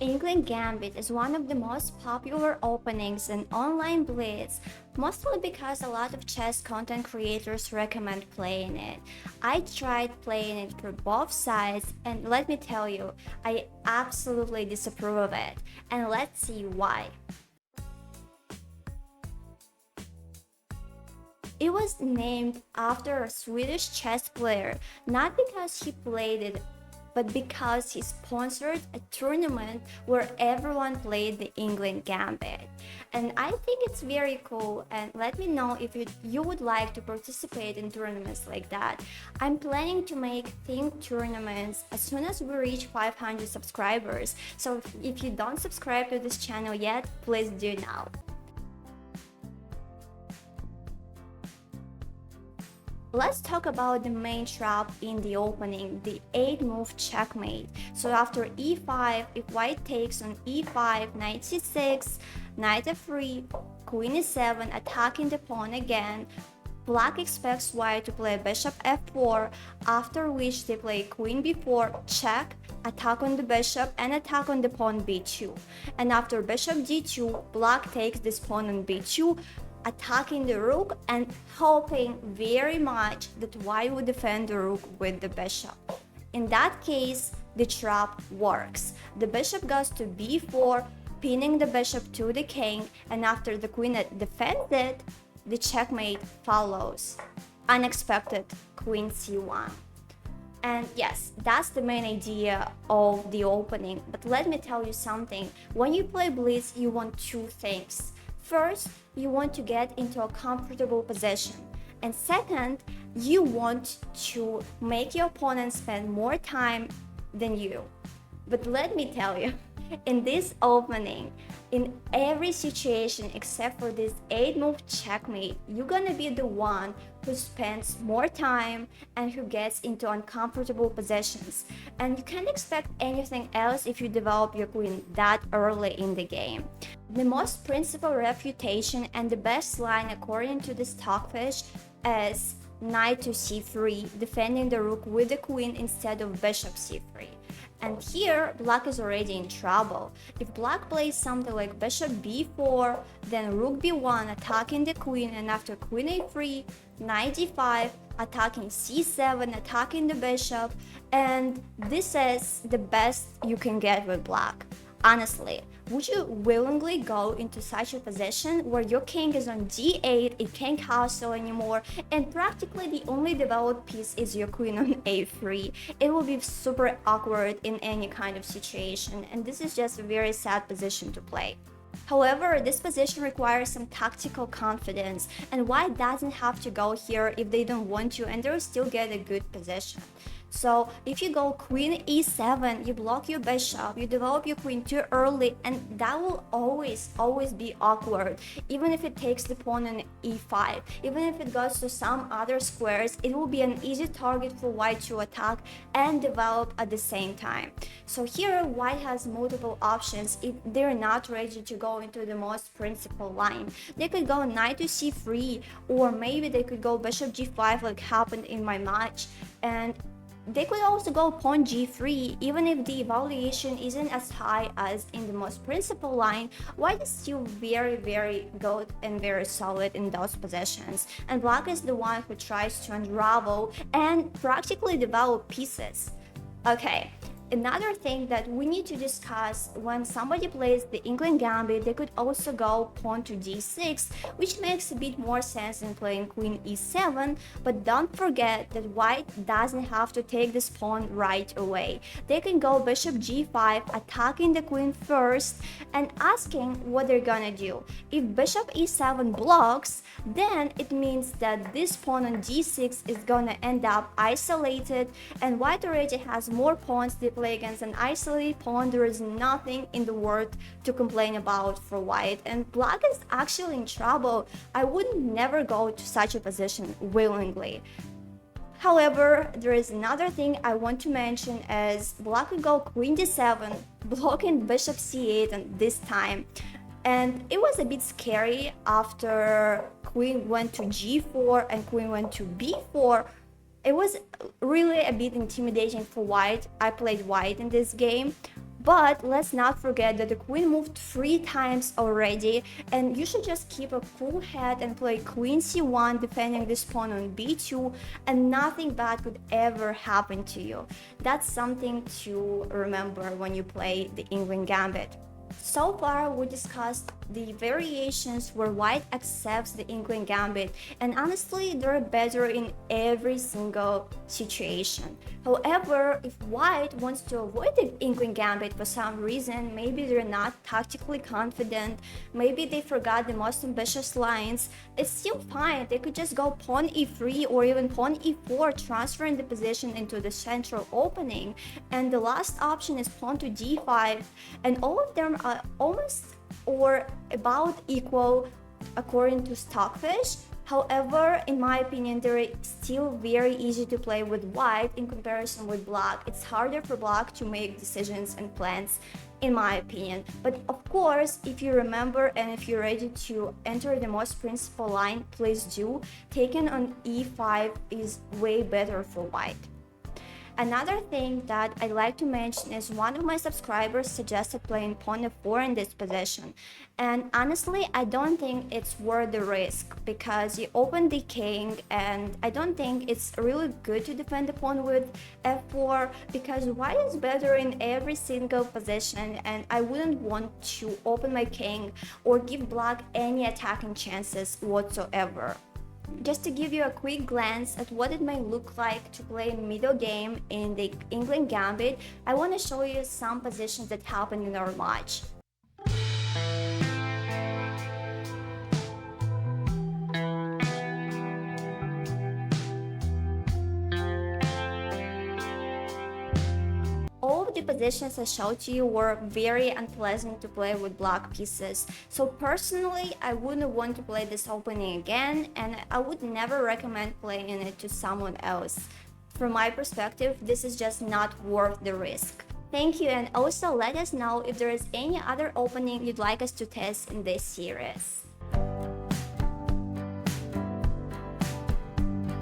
Englund Gambit is one of the most popular openings in online blitz, mostly because a lot of chess content creators recommend playing it. I tried playing it for both sides, and let me tell you, I absolutely disapprove of it. And let's see why. It was named after a Swedish chess player, not because he played it, but because he sponsored a tournament where everyone played the Englund Gambit. And I think it's very cool, and let me know if you would like to participate in tournaments like that. I'm planning to make themed tournaments as soon as we reach 500 subscribers, so if you don't subscribe to this channel yet, please do now. Let's talk about the main trap in the opening, the 8-move checkmate. So after e5, if white takes on e5, knight c6, knight f3, queen e7, attacking the pawn again, black expects white to play bishop f4, after which they play queen b4, check, attack on the bishop, and attack on the pawn b2. And after bishop d2, black takes this pawn on b2, attacking the rook and hoping very much that white would defend the rook with the bishop. In that case, the trap works. The bishop goes to b4, pinning the bishop to the king, and after the queen defends it, the checkmate follows. Unexpected queen c1. And yes, that's the main idea of the opening, but let me tell you something. When you play blitz, you want two things. First, you want to get into a comfortable position. And second, you want to make your opponent spend more time than you. But let me tell you, in this opening, in every situation except for this 8-move checkmate, you're gonna be the one who spends more time and who gets into uncomfortable positions. And you can't expect anything else if you develop your queen that early in the game. The most principal refutation and the best line according to the stockfish is knight to c3, defending the rook with the queen instead of bishop c3. And here, black is already in trouble. If black plays something like bishop b4, then rook b1 attacking the queen, and after queen a3, knight d5, attacking c7, attacking the bishop, and this is the best you can get with black. Honestly, would you willingly go into such a position where your king is on d8, it can't castle anymore, and practically the only developed piece is your queen on a3? It will be super awkward in any kind of situation, and this is just a very sad position to play. However, this position requires some tactical confidence, and white doesn't have to go here if they don't want to, and they'll still get a good position. So if you go queen e7, you block your bishop, you develop your queen too early, and that will always be awkward. Even if it takes the pawn on e5, even if it goes to some other squares, it will be an easy target for white to attack and develop at the same time. So here white has multiple options if they're not ready to go into the most principal line. They could go knight to c3, or maybe they could go bishop g5 like happened in my match, and they could also go pawn g3, even if the evaluation isn't as high as in the most principal line. White is still very good and very solid in those positions, and black is the one who tries to unravel and practically develop pieces. Okay. Another thing that we need to discuss, when somebody plays the Englund Gambit, they could also go pawn to d6, which makes a bit more sense than playing queen e7, but don't forget that white doesn't have to take this pawn right away. They can go bishop g5, attacking the queen first and asking what they're gonna do. If bishop e7 blocks, then it means that this pawn on d6 is gonna end up isolated, and white already has more pawns to play against an isolated pawn. There is nothing in the world to complain about for white, and black is actually in trouble. I would never go to such a position willingly. However, there is another thing I want to mention, as black could go queen d7, blocking bishop c8 and this time. And it was a bit scary after queen went to g4 and queen went to b4. It was really a bit intimidating for white. I played white in this game, But let's not forget that the queen moved 3 times already, and you should just keep a cool head and play queen c1 defending this pawn on b2, and nothing bad could ever happen to you. That's something to remember when you play the Englund Gambit. So far, we discussed the variations where white accepts the Englund Gambit, and honestly, they're better in every single situation. However, if white wants to avoid the Englund Gambit for some reason, maybe they're not tactically confident, maybe they forgot the most ambitious lines, it's still fine. They could just go pawn e3 or even pawn e4, transferring the position into the central opening. And the last option is pawn to d5, and all of them are almost or about equal according to Stockfish. However, in my opinion, they're still very easy to play with white in comparison with black. It's harder for black to make decisions and plans, in my opinion. But of course, if you remember and if you're ready to enter the most principal line, please do. Taken on e5 is way better for white. Another thing that I'd like to mention is one of my subscribers suggested playing pawn f4 in this position, and honestly I don't think it's worth the risk because you open the king, and I don't think it's really good to defend the pawn with f4 because white is better in every single position, and I wouldn't want to open my king or give black any attacking chances whatsoever. Just to give you a quick glance at what it may look like to play middle game in the Englund Gambit, I want to show you some positions that happened in our match. All of the positions I showed to you were very unpleasant to play with black pieces, so personally I wouldn't want to play this opening again, and I would never recommend playing it to someone else. From my perspective, this is just not worth the risk. Thank you, and also let us know if there is any other opening you'd like us to test in this series.